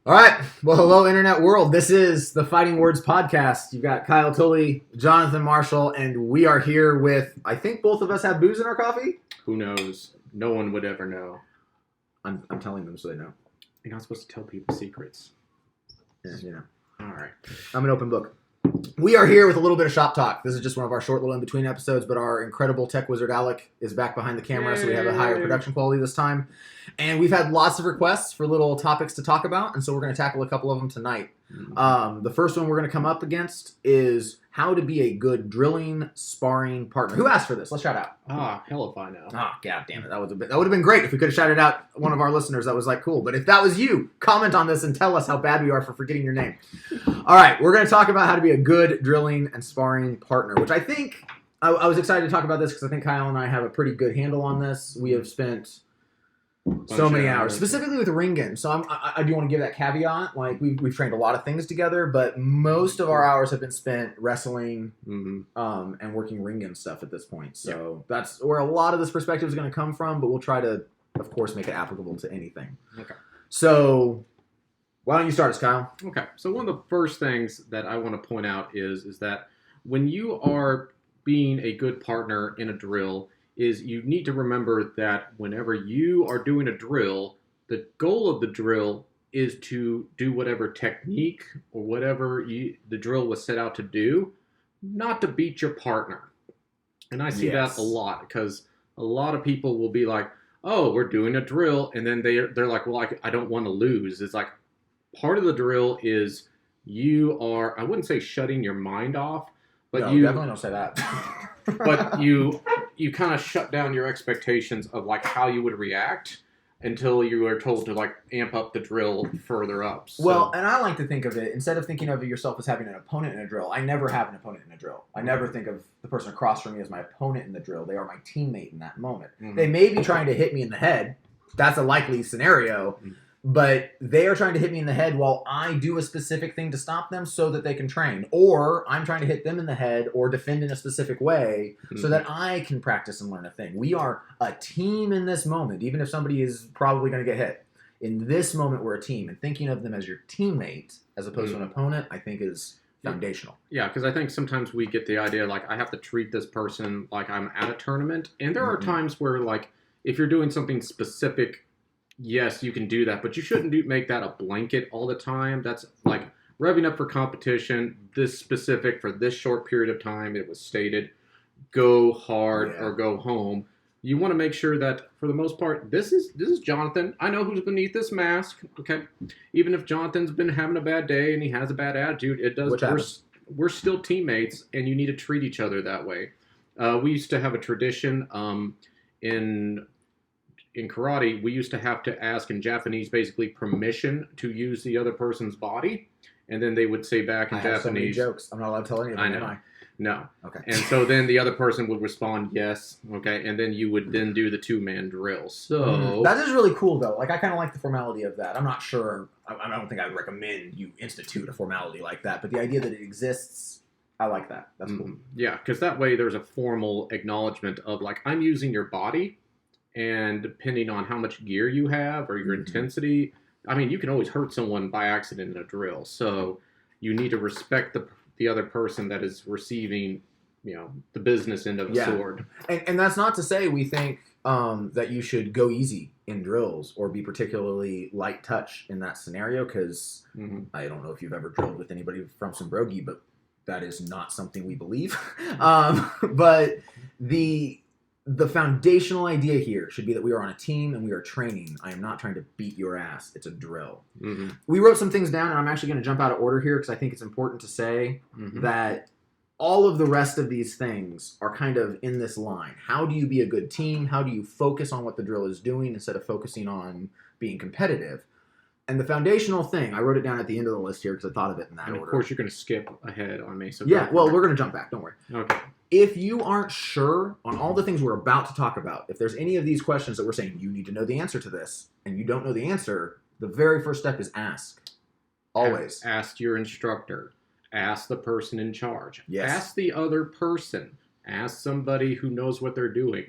All right. Well, hello, Internet world. This is the Fighting Words podcast. You've got Kyle Tully, Jonathan Marshall, and we are here with, I think both of us have booze in our coffee. Who knows? No one would ever know. I'm telling them so they know. You're not supposed to tell people secrets. Yeah, you know. All right. I'm an open book. We are here with a little bit of shop talk. This is just one of our short little in-between episodes, but our incredible tech wizard Alec is back behind the camera, so we have a higher production quality this time. And we've had lots of requests for little topics to talk about, and so we're going to tackle a couple of them tonight. The first one we're going to come up against is how to be a good drilling, sparring partner. Who asked for this? Let's shout out. Hell if I know. God damn it. That would have been great if we could have shouted out one of our listeners that was like, cool. But if that was you, comment on this and tell us how bad we are for forgetting your name. All right, we're going to talk about how to be a good drilling and sparring partner, which I think, I was excited to talk about this because I think Kyle and I have a pretty good handle on this. We have spent so many hours, specifically with ringing. So I do want to give that caveat. Like we've trained a lot of things together, but most of our hours have been spent wrestling and working ringing stuff at this point. So that's where a lot of this perspective is going to come from. But we'll try to, of course, make it applicable to anything. Okay. So why don't you start us, Kyle? Okay. So one of the first things that I want to point out is that when you are being a good partner in a drill, is you need to remember that whenever you are doing a drill, the goal of the drill is to do whatever technique or whatever the drill was set out to do, not to beat your partner. And I see that a lot because a lot of people will be like, oh, we're doing a drill. And then they're like, well, I don't want to lose. It's like part of the drill is you are, I wouldn't say shutting your mind off, but no, you definitely don't say that. But you kind of shut down your expectations of like how you would react until you are told to like amp up the drill further up. So. Well, and I like to think of it, instead of thinking of yourself as having an opponent in a drill, I never have an opponent in a drill. I never think of the person across from me as my opponent in the drill. They are my teammate in that moment. They may be trying to hit me in the head. That's a likely scenario. But they are trying to hit me in the head while I do a specific thing to stop them so that they can train. Or I'm trying to hit them in the head or defend in a specific way so that I can practice and learn a thing. We are a team in this moment, even if somebody is probably going to get hit. In this moment, we're a team. And thinking of them as your teammate as opposed to an opponent, I think is foundational. Yeah, because I think sometimes we get the idea like I have to treat this person like I'm at a tournament. And there are times where like if you're doing something specific, yes, you can do that, but you shouldn't make that a blanket all the time. That's like revving up for competition, this specific for this short period of time. It was stated, go hard or go home. You want to make sure that for the most part, this is Jonathan. I know who's beneath this mask. Okay, even if Jonathan's been having a bad day and he has a bad attitude, it does. We're still teammates, and you need to treat each other that way. We used to have a tradition in karate, we used to have to ask in Japanese basically permission to use the other person's body. And then they would say back in Japanese. I have so many jokes. I'm not allowed to tell any of them, I know. Am I? No. Okay. And so then the other person would respond yes. Okay. And then you would then do the two-man drill. So that is really cool, though. Like, I kind of like the formality of that. I'm not sure. I don't think I would recommend you institute a formality like that. But the idea that it exists, I like that. That's cool. Yeah. Because that way there's a formal acknowledgement of like, I'm using your body. And depending on how much gear you have or your intensity, I mean, you can always hurt someone by accident in a drill. So you need to respect the other person that is receiving, the business end of the sword. And that's not to say we think that you should go easy in drills or be particularly light touch in that scenario, because I don't know if you've ever drilled with anybody from some brogy, but that is not something we believe. But the foundational idea here should be that we are on a team and we are training. I am not trying to beat your ass. It's a drill. We wrote some things down, and I'm actually going to jump out of order here because I think it's important to say that all of the rest of these things are kind of in this line. How do you be a good team? How do you focus on what the drill is doing instead of focusing on being competitive? And the foundational thing, I wrote it down at the end of the list here because I thought of it in that order. Of course, you're going to skip ahead on me. So yeah, well, we're going to jump back. Don't worry. Okay. If you aren't sure on all the things we're about to talk about, if there's any of these questions that we're saying, you need to know the answer to this, and you don't know the answer, the very first step is ask. Always. Ask your instructor. Ask the person in charge. Yes. Ask the other person. Ask somebody who knows what they're doing.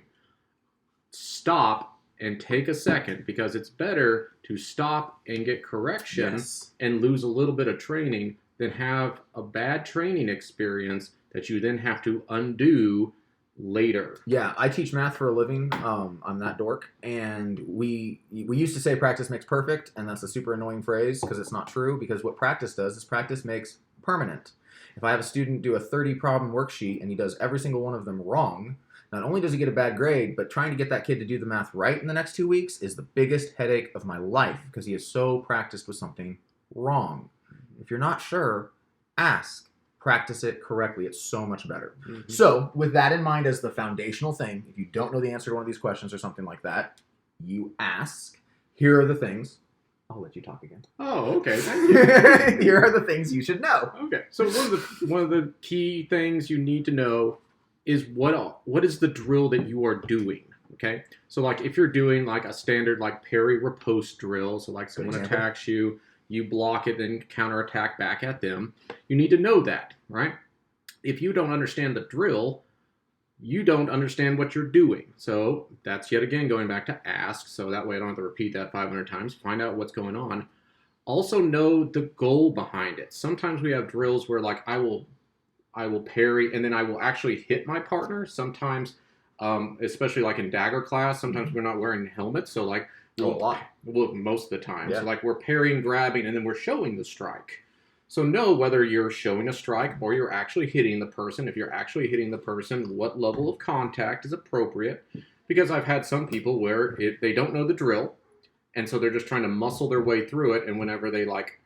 Stop and take a second, because it's better to stop and get correction and lose a little bit of training than have a bad training experience that you then have to undo later. Yeah, I teach math for a living. I'm that dork, and we used to say practice makes perfect, and that's a super annoying phrase because it's not true. Because what practice does is practice makes permanent. If I have a student do a 30 problem worksheet and he does every single one of them wrong, not only does he get a bad grade, but trying to get that kid to do the math right in the next 2 weeks is the biggest headache of my life because he is so practiced with something wrong. If you're not sure, ask. Practice it correctly. It's so much better. Mm-hmm. So with that in mind as the foundational thing, if you don't know the answer to one of these questions or something like that, you ask. Here are the things. I'll let you talk again. Oh, okay. Thank you. Here are the things you should know. Okay. So one of the key things you need to know is what is the drill that you are doing. Okay. So like if you're doing like a standard like parry riposte drill, so like someone attacks you, you block it, then counterattack back at them. You need to know that, right? If you don't understand the drill, you don't understand what you're doing. So that's yet again going back to ask. So that way I don't have to repeat that 500 times. Find out what's going on. Also know the goal behind it. Sometimes we have drills where like I will parry and then I will actually hit my partner. Sometimes, especially like in dagger class, sometimes we're not wearing helmets. So like, well, most of the time. Yeah. So like we're parrying, grabbing, and then we're showing the strike. So know whether you're showing a strike or you're actually hitting the person. If you're actually hitting the person, what level of contact is appropriate? Because I've had some people where they don't know the drill, and so they're just trying to muscle their way through it, and whenever they like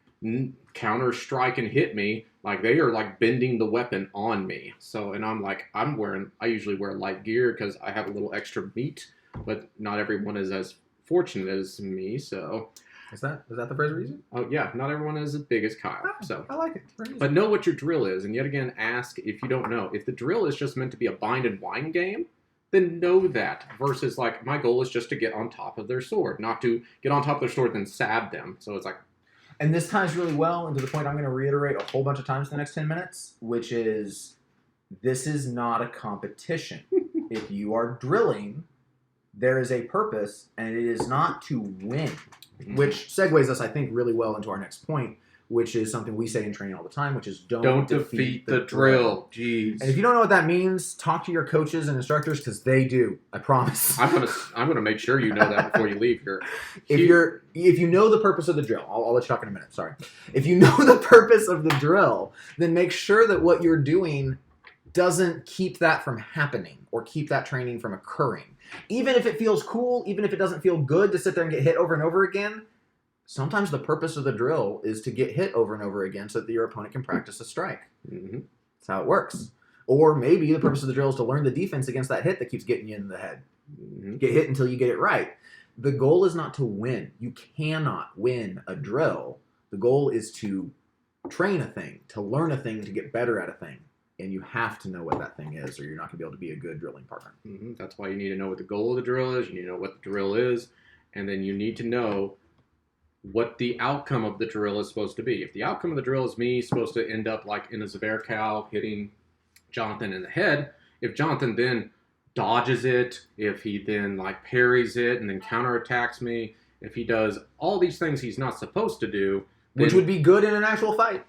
counter strike and hit me, like they are like bending the weapon on me. So, and I'm like, I usually wear light gear because I have a little extra meat, but not everyone is as fortunate as me, so is that the first reason? Oh yeah, not everyone is as big as Kyle. So I like it. But know what your drill is, and yet again ask if you don't know. If the drill is just meant to be a bind and wind game, then know that. Versus like my goal is just to get on top of their sword, not to get on top of their sword then stab them. So it's like, and this ties really well into the point I'm going to reiterate a whole bunch of times in the next 10 minutes, which is this is not a competition. If you are drilling, there is a purpose, and it is not to win, which segues us, I think, really well into our next point, which is something we say in training all the time, which is don't defeat the drill. Jeez. And if you don't know what that means, talk to your coaches and instructors because they do. I promise. I'm gonna make sure you know that before you leave here. If you know the purpose of the drill, I'll let you talk in a minute. Sorry. If you know the purpose of the drill, then make sure that what you're doing doesn't keep that from happening or keep that training from occurring. Even if it feels cool, even if it doesn't feel good to sit there and get hit over and over again, sometimes the purpose of the drill is to get hit over and over again so that your opponent can practice a strike. Mm-hmm. That's how it works. Or maybe the purpose of the drill is to learn the defense against that hit that keeps getting you in the head. Mm-hmm. Get hit until you get it right. The goal is not to win. You cannot win a drill. The goal is to train a thing, to learn a thing, to get better at a thing. And you have to know what that thing is, or you're not going to be able to be a good drilling partner. Mm-hmm. That's why you need to know what the goal of the drill is. You need to know what the drill is. And then you need to know what the outcome of the drill is supposed to be. If the outcome of the drill is me supposed to end up like in a Zverkow hitting Jonathan in the head, if Jonathan then dodges it, if he then like parries it and then counterattacks me, if he does all these things he's not supposed to do, which would be good in an actual fight.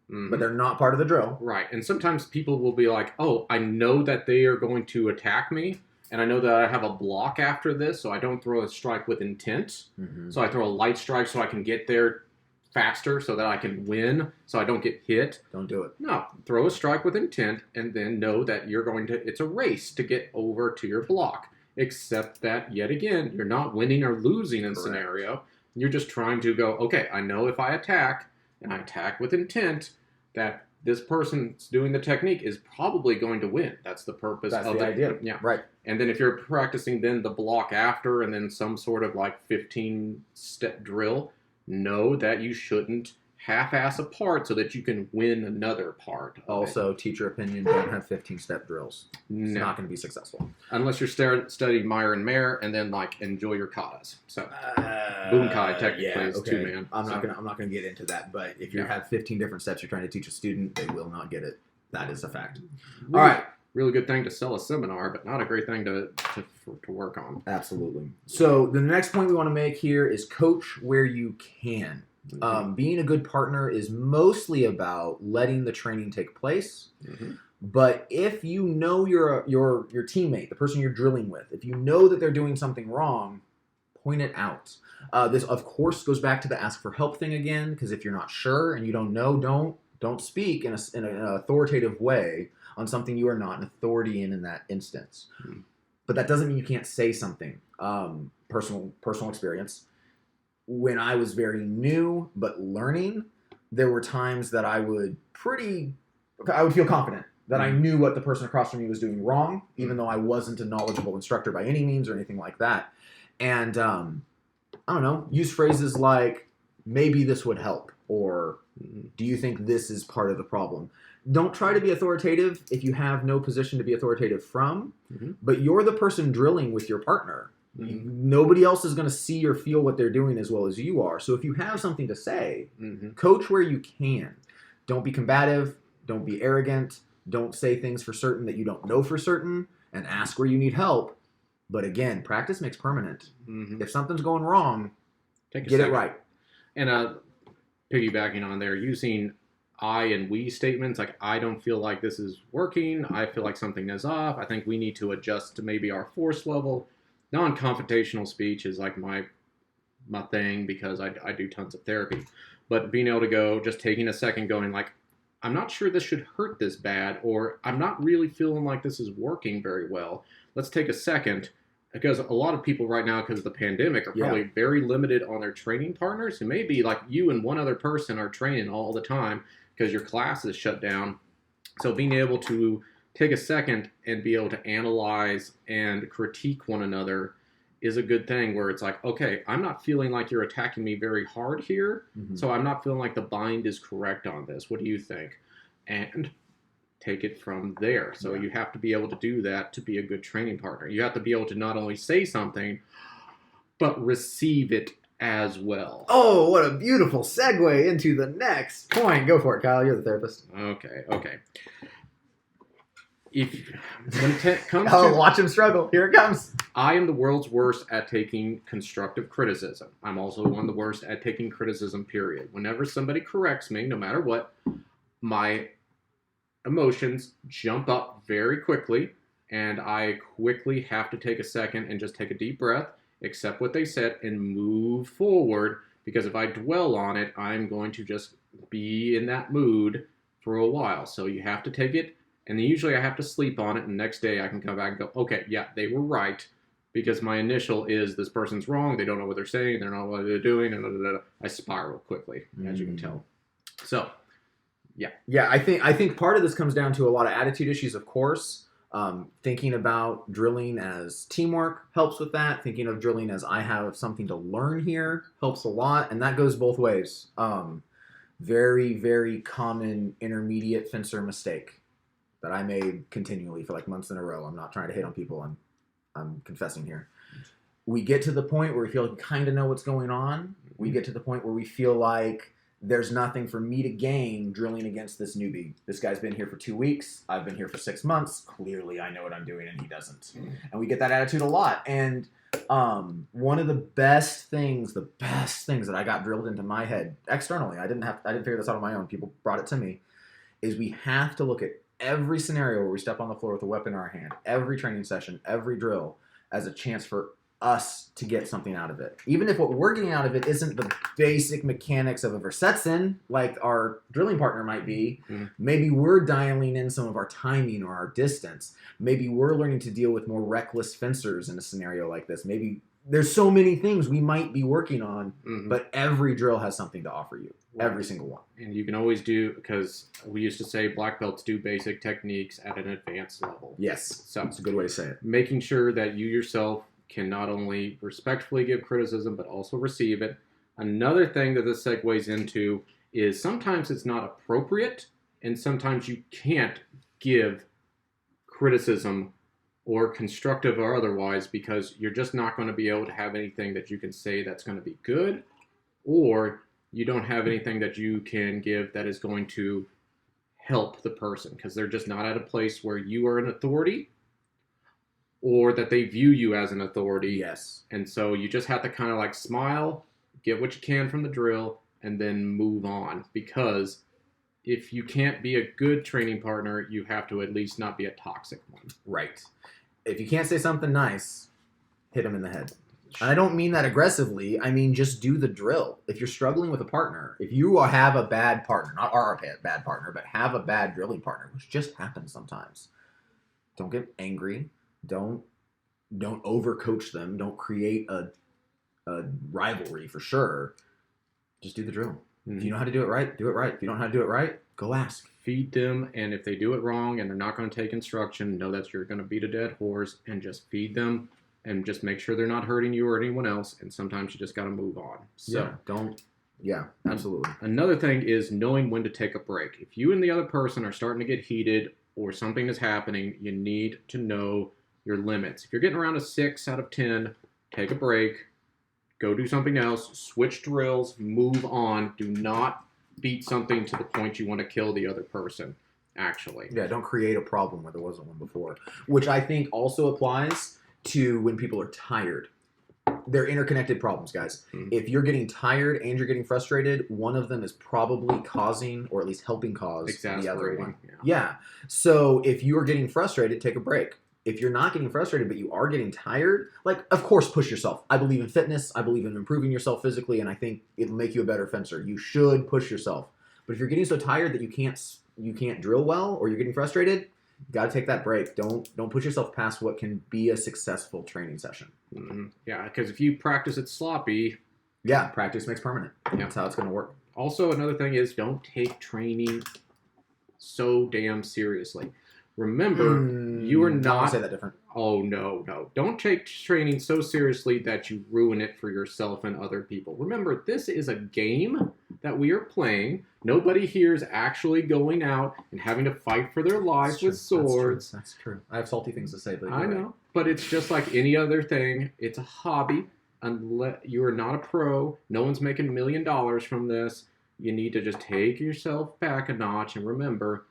Mm-hmm. But they're not part of the drill. Right. And sometimes people will be like, oh, I know that they are going to attack me, and I know that I have a block after this, so I don't throw a strike with intent. Mm-hmm. So I throw a light strike so I can get there faster so that I can win, so I don't get hit. Don't do it. No. Throw a strike with intent, and then know that you're going to, it's a race to get over to your block. Except that, yet again, you're not winning or losing in a scenario. You're just trying to go, okay, I know if I attack, and I attack with intent, that this person's doing the technique is probably going to win. That's the purpose of the idea. Yeah. Right. And then if you're practicing then the block after and then some sort of like 15-step drill, know that you shouldn't half-ass a part so that you can win another part. Also, teacher opinion, don't have 15-step drills. It's not going to be successful. Unless you're studying Meyer and Mayer and then like enjoy your katas. So Bunkai technically is two-man. I'm not going to get into that, but if you have 15 different steps you're trying to teach a student, they will not get it. That is a fact. All right. really good thing to sell a seminar, but not a great thing to work on. Absolutely. So the next point we want to make here is coach where you can. Being a good partner is mostly about letting the training take place. But if you know your teammate, the person you're drilling with, if you know that they're doing something wrong, point it out. This, of course, goes back to the ask for help thing again, because if you're not sure and you don't know, don't speak in an authoritative way on something you are not an authority in that instance. But that doesn't mean you can't say something. Personal experience. When I was very new but learning, there were times that I would feel confident that I knew what the person across from me was doing wrong, even though I wasn't a knowledgeable instructor by any means or anything like that. And I don't know, use phrases like, maybe this would help, or do you think this is part of the problem? Don't try to be authoritative if you have no position to be authoritative from, but you're the person drilling with your partner. Nobody else is going to see or feel what they're doing as well as you are. So if you have something to say, coach where you can. Don't be combative. Don't be arrogant. Don't say things for certain that you don't know for certain, and ask where you need help. But again, practice makes permanent. If something's going wrong, get it right. And piggybacking on there, using I and we statements, like, I don't feel like this is working. I feel like something is off. I think we need to adjust to maybe our force level. Non-confrontational speech is like my thing, because I do tons of therapy. But being able to go, just taking a second, going like, I'm not sure this should hurt this bad, or I'm not really feeling like this is working very well. Let's take a second, because a lot of people right now, because of the pandemic, are probably very limited on their training partners. Who maybe like you and one other person are training all the time because your class is shut down. So being able to take a second and be able to analyze and critique one another is a good thing, where it's like, okay, I'm not feeling like you're attacking me very hard here, so I'm not feeling like the bind is correct on this. What do you think? And take it from there. So you have to be able to do that to be a good training partner. You have to be able to not only say something, but receive it as well. Oh, what a beautiful segue into the next point. Go for it, Kyle. You're the therapist. Okay. When it comes watch him struggle. Here it comes. I am the world's worst at taking constructive criticism. I'm also one of the worst at taking criticism, period. Whenever somebody corrects me, no matter what, my emotions jump up very quickly, and I quickly have to take a second and just take a deep breath, accept what they said, and move forward, because if I dwell on it, I'm going to just be in that mood for a while. So you have to take it. And then usually I have to sleep on it, and the next day I can come back and go, okay, yeah, they were right, because my initial is, this person's wrong, they don't know what they're saying, they don't know what they're doing, and I spiral quickly, as you can tell. So, yeah. Yeah, I think part of this comes down to a lot of attitude issues, of course. Thinking about drilling as teamwork helps with that. Thinking of drilling as, I have something to learn here, helps a lot, and that goes both ways. Very, very common intermediate fencer mistake that I made continually for like months in a row. I'm not trying to hate on people. I'm confessing here. We get to the point where we feel like we kind of know what's going on. We get to the point where we feel like there's nothing for me to gain drilling against this newbie. This guy's been here for 2 weeks. I've been here for 6 months. Clearly I know what I'm doing and he doesn't. And we get that attitude a lot. And one of the best things that I got drilled into my head externally, I didn't figure this out on my own. People brought it to me, is we have to look at every scenario where we step on the floor with a weapon in our hand, every training session, every drill, as a chance for us to get something out of it. Even if what we're getting out of it isn't the basic mechanics of a versetzen, like our drilling partner might be, maybe we're dialing in some of our timing or our distance. Maybe we're learning to deal with more reckless fencers in a scenario like this. Maybe there's so many things we might be working on, but every drill has something to offer you. Every single one. And you can always do, because we used to say black belts do basic techniques at an advanced level. Yes. So it's a good way to say it. Making sure that you yourself can not only respectfully give criticism, but also receive it. Another thing that this segues into is sometimes it's not appropriate, and sometimes you can't give criticism, or constructive or otherwise, because you're just not going to be able to have anything that you can say that's going to be good, or you don't have anything that you can give that is going to help the person because they're just not at a place where you are an authority or that they view you as an authority. Yes. And so you just have to kind of like smile, get what you can from the drill, and then move on. Because if you can't be a good training partner, you have to at least not be a toxic one. Right. If you can't say something nice, hit them in the head. And I don't mean that aggressively. I mean, just do the drill. If you're struggling with a partner, if you have a bad partner, not our bad partner, but have a bad drilling partner, which just happens sometimes, don't get angry. Don't overcoach them. Don't create a rivalry for sure. Just do the drill. If you know how to do it right, do it right. If you don't know how to do it right, go ask. Feed them, and if they do it wrong and they're not going to take instruction, know that you're going to beat a dead horse and just feed them and just make sure they're not hurting you or anyone else. And sometimes you just got to move on. So Yeah, absolutely. Another thing is knowing when to take a break. If you and the other person are starting to get heated or something is happening, you need to know your limits. If you're getting around a 6 out of 10, take a break. Go do something else. Switch drills. Move on. Do not beat something to the point you want to kill the other person, actually. Yeah, don't create a problem where there wasn't one before. Which I think also applies to when people are tired. They're interconnected problems, guys. Mm-hmm. If you're getting tired and you're getting frustrated, one of them is probably causing, or at least helping cause, the other one. Yeah. So if you are getting frustrated, take a break. If you're not getting frustrated, but you are getting tired, like, of course, push yourself. I believe in fitness. I believe in improving yourself physically, and I think it'll make you a better fencer. You should push yourself. But if you're getting so tired that you can't drill well, or you're getting frustrated, you got to take that break. Don't push yourself past what can be a successful training session. Mm-hmm. Yeah, because if you practice it sloppy... Yeah, practice makes permanent. Yeah. That's how it's going to work. Also, another thing is don't take training so damn seriously. Remember, you are not... I'll say that different. Oh, no. Don't take training so seriously that you ruin it for yourself and other people. Remember, this is a game that we are playing. Nobody here is actually going out and having to fight for their lives with swords. That's true. I have salty things to say, but I know. Right. But it's just like any other thing. It's a hobby. Unless you are not a pro, no one's making $1 million from this. You need to just take yourself back a notch and remember...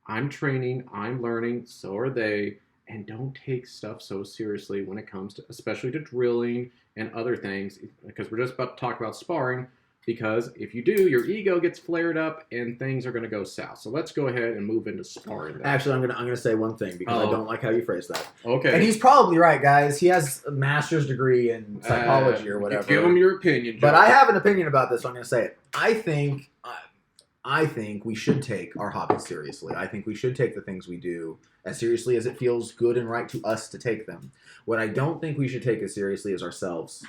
I'm training, I'm learning, so are they, and don't take stuff so seriously when it comes to, especially to drilling and other things, because we're just about to talk about sparring, because if you do, your ego gets flared up and things are going to go south. So let's go ahead and move into sparring. Then. Actually, I'm gonna say one thing, because I don't like how you phrase that. Okay. And he's probably right, guys. He has a master's degree in psychology or whatever. Give him your opinion, Joe. But I have an opinion about this, so I'm going to say it. I think we should take our hobbies seriously. I think we should take the things we do as seriously as it feels good and right to us to take them. What I don't think we should take as seriously as ourselves.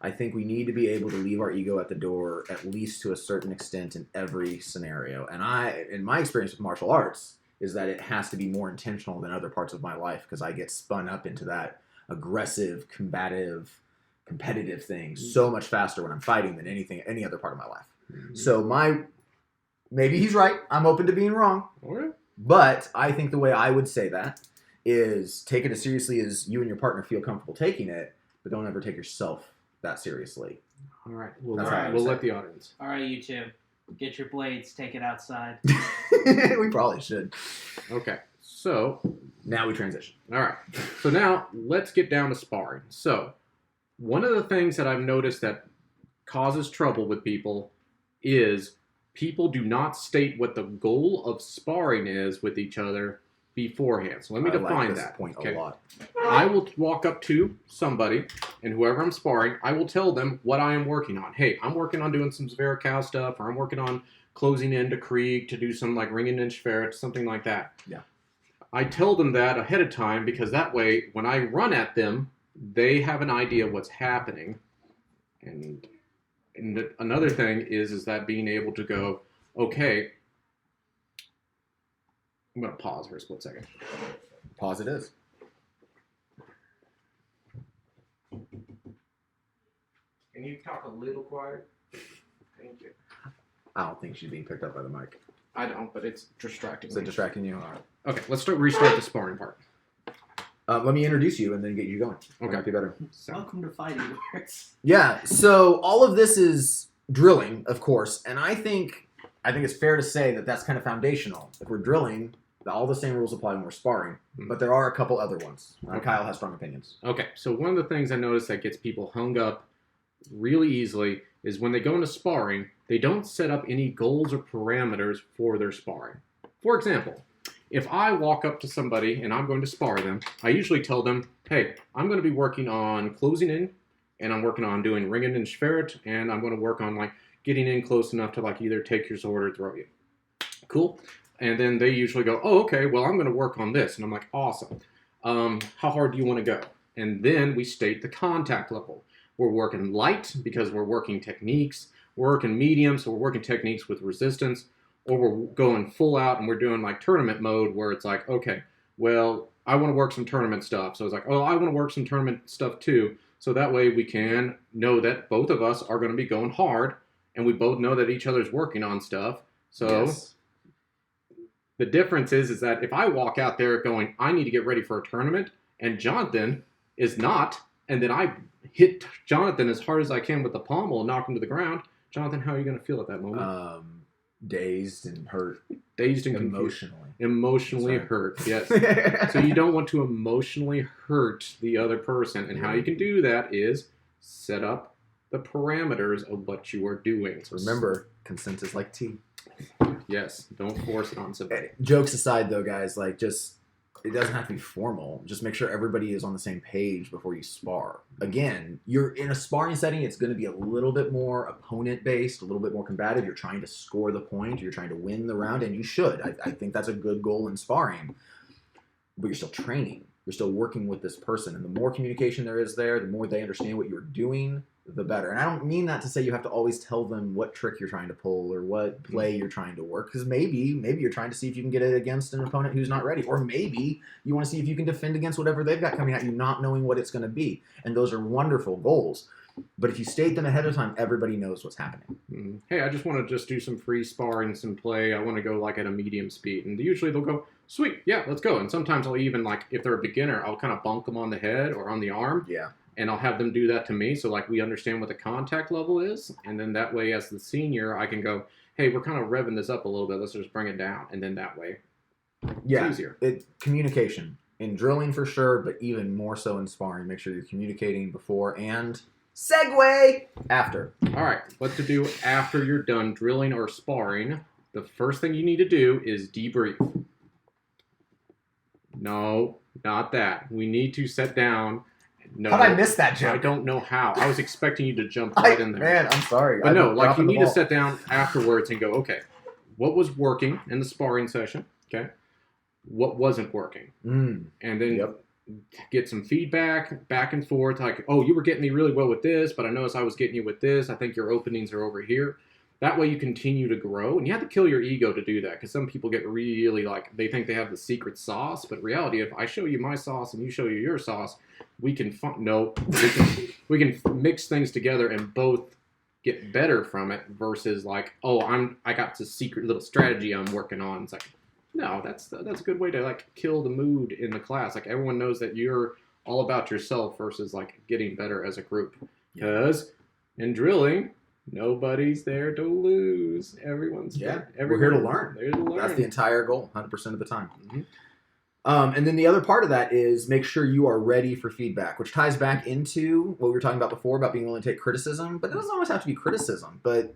I think we need to be able to leave our ego at the door, at least to a certain extent, in every scenario. And in my experience with martial arts, is that it has to be more intentional than other parts of my life, because I get spun up into that aggressive, combative, competitive thing so much faster when I'm fighting than any other part of my life. Mm-hmm. So maybe he's right. I'm open to being wrong. Okay. But I think the way I would say that is take it as seriously as you and your partner feel comfortable taking it, but don't ever take yourself that seriously. All right. We'll let the audience. All right, you two. Get your blades. Take it outside. We probably should. Okay. So. Now we transition. All right. So now let's get down to sparring. So one of the things that I've noticed that causes trouble with people is people do not state what the goal of sparring is with each other beforehand. So let me define that. Point a lot. I will walk up to somebody, and whoever I'm sparring, I will tell them what I am working on. Hey, I'm working on doing some Zverekow stuff, or I'm working on closing into Krieg to do some like ring and inch ferret, something like that. Yeah. I tell them that ahead of time because that way, when I run at them, they have an idea of what's happening. And another thing is that being able to go, okay, I'm going to pause for a split second. Pause it is. Can you talk a little quieter? Thank you. I don't think she's being picked up by the mic. I don't, but it's distracting. Is it distracting you? All right. Okay, let's restart the sparring part. Let me introduce you and then get you going. Okay. Might be better. Welcome to Fighting Words. Yeah, so all of this is drilling, of course, and I think I think it's fair to say that that's kind of foundational. If we're drilling, all the same rules apply when we're sparring, but there are a couple other ones. Kyle has strong opinions. Okay, so one of the things I noticed that gets people hung up really easily is when they go into sparring, they don't set up any goals or parameters for their sparring. For example, if I walk up to somebody and I'm going to spar them, I usually tell them, hey, I'm going to be working on closing in, and I'm working on doing ringen and schwert, and I'm going to work on like getting in close enough to like either take your sword or throw you. Cool. And then they usually go, oh, okay, well, I'm going to work on this. And I'm like, awesome. How hard do you want to go? And then we state the contact level. We're working light because we're working techniques. We're working medium, so we're working techniques with resistance. Or we're going full out and we're doing like tournament mode where it's like, okay, well, I want to work some tournament stuff. So it's like, oh, I want to work some tournament stuff too. So that way we can know that both of us are going to be going hard and we both know that each other's working on stuff. So yes. The difference is that if I walk out there going, I need to get ready for a tournament, and Jonathan is not, and then I hit Jonathan as hard as I can with the pommel and knock him to the ground, Jonathan, how are you going to feel at that moment? Dazed and hurt. Dazed and emotionally. Emotionally hurt, yes. So you don't want to emotionally hurt the other person, and how you can do that is set up the parameters of what you are doing. So remember, consent is like tea. Yes, don't force it on somebody. Jokes aside, though, guys, like just it doesn't have to be formal. Just make sure everybody is on the same page before you spar. Again, you're in a sparring setting. It's going to be a little bit more opponent-based, a little bit more combative. You're trying to score the point. You're trying to win the round, and you should. I think that's a good goal in sparring. But you're still training. You're still working with this person, and the more communication there is there, the more they understand what you're doing, the better. And I don't mean that to say you have to always tell them what trick you're trying to pull or what play you're trying to work, because maybe you're trying to see if you can get it against an opponent who's not ready, or maybe you want to see if you can defend against whatever they've got coming at you, not knowing what it's going to be. And those are wonderful goals. But if you state them ahead of time, everybody knows what's happening. Mm-hmm. Hey, I just want to just do some free sparring, some play. I want to go like at a medium speed. And usually they'll go, sweet, yeah, let's go. And sometimes I'll even, like, if they're a beginner, I'll kind of bonk them on the head or on the arm. Yeah. And I'll have them do that to me. So, like, we understand what the contact level is. And then that way, as the senior, I can go, hey, we're kind of revving this up a little bit. Let's just bring it down. And then that way, it's easier. Communication. In drilling for sure, but even more so in sparring. Make sure you're communicating before and segue after. All right. What to do after you're done drilling or sparring. The first thing you need to do is debrief. No, not that. We need to sit down. No, how'd I miss that joke? I don't know how. I was expecting you to jump right in there. Man, I'm sorry. But no, like you need to sit down afterwards and go, okay, what was working in the sparring session? Okay. What wasn't working? And then get some feedback back and forth. Like, oh, you were getting me really well with this, but I noticed I was getting you with this. I think your openings are over here. That way you continue to grow. And you have to kill your ego to do that, because some people get really like, they think they have the secret sauce. But reality, if I show you my sauce and you show you your sauce, we can we can mix things together and both get better from it, versus like, oh, I got this secret little strategy I'm working on. It's like, no, that's a good way to like kill the mood in the class. Like, everyone knows that you're all about yourself versus like getting better as a group. Because in drilling, nobody's there to lose. Everyone's we're here to learn. There to learn. That's the entire goal, 100% of the time. Mm-hmm. And then the other part of that is make sure you are ready for feedback, which ties back into what we were talking about before about being willing to take criticism. But it doesn't always have to be criticism. But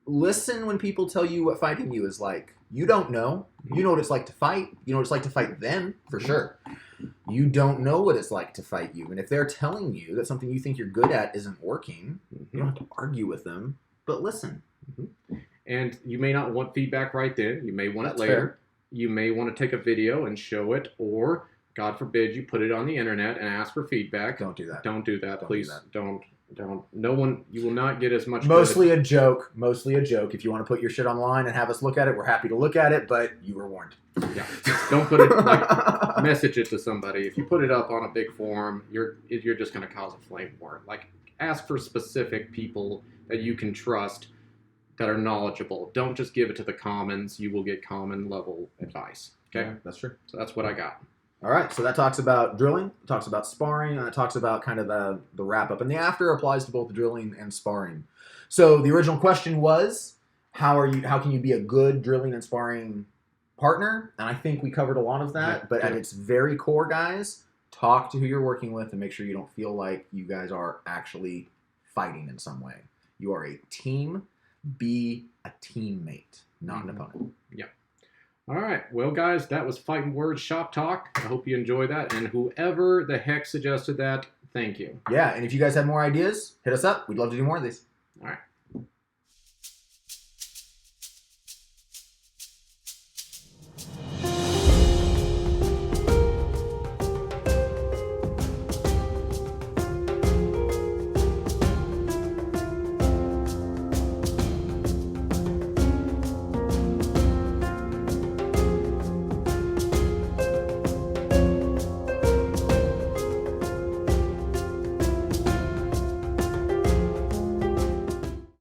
listen when people tell you what fighting you is like. You don't know. You know what it's like to fight. You know what it's like to fight them, for sure. You don't know what it's like to fight you. And if they're telling you that something you think you're good at isn't working, you don't have to argue with them, but listen. And you may not want feedback right then. You may want it later. Fair. You may want to take a video and show it, or, God forbid, you put it on the internet and ask for feedback. Don't do that. Don't do that. Please don't. No one, you will not get as much. Mostly a joke. If you want to put your shit online and have us look at it, we're happy to look at it, but you were warned. Yeah. Don't put it, like, message it to somebody. If you put it up on a big forum, you're just going to cause a flame war. Like, ask for specific people that you can trust that are knowledgeable. Don't just give it to the commons. You will get common level advice. Okay? Yeah, that's true. So that's what I got. All right, so that talks about drilling, talks about sparring, and it talks about kind of the wrap-up. And the after applies to both drilling and sparring. So the original question was, how can you be a good drilling and sparring partner? And I think we covered a lot of that. Yeah, but at yeah. its very core, guys, talk to who you're working with and make sure you don't feel like you guys are actually fighting in some way. You are a team. Be a teammate, not an opponent. Yeah. All right. Well, guys, that was Fighting Words Shop Talk. I hope you enjoyed that. And whoever the heck suggested that, thank you. Yeah, and if you guys have more ideas, hit us up. We'd love to do more of these. All right.